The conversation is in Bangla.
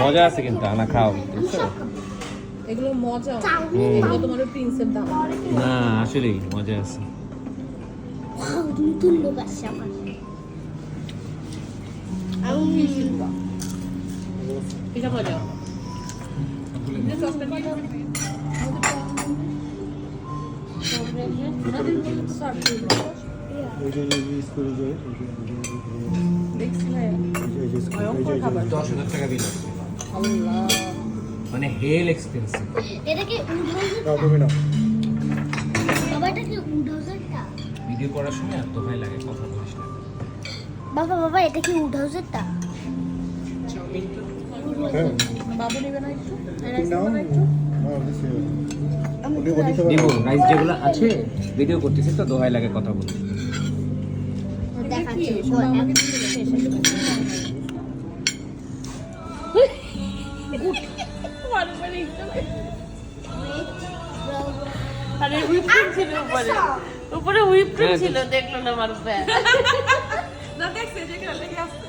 মজা আছে কিন্তু আনা খাও এগুলো মজা এগুলো তোমার প্রিন্সের দাম না আসলেই মজা আছে নতুন লোক আসছে আমার এটা মজা $10,000 বিল আছে মানে হেল এক্সপেন্সিভ এটা কি বাবা এটা কি 2000 টা ভিডিও করার সময় এত ভয় লাগে কথা বলিস না বাবা এটা কি 2000 টা বাবু নেবে না একটু নাও দেবো রাইস যেগুলো আছে ভিডিও করতেছি তো দোহাই লাগে কথা বলতে দেখাচ্ছি আমাকে আরে হুইপ ক্রিম ছিল উপরে হুইপ ক্রিম ছিল দেখলো না মারুফ ভাই না দেখছে যে কেন লেগে আসছে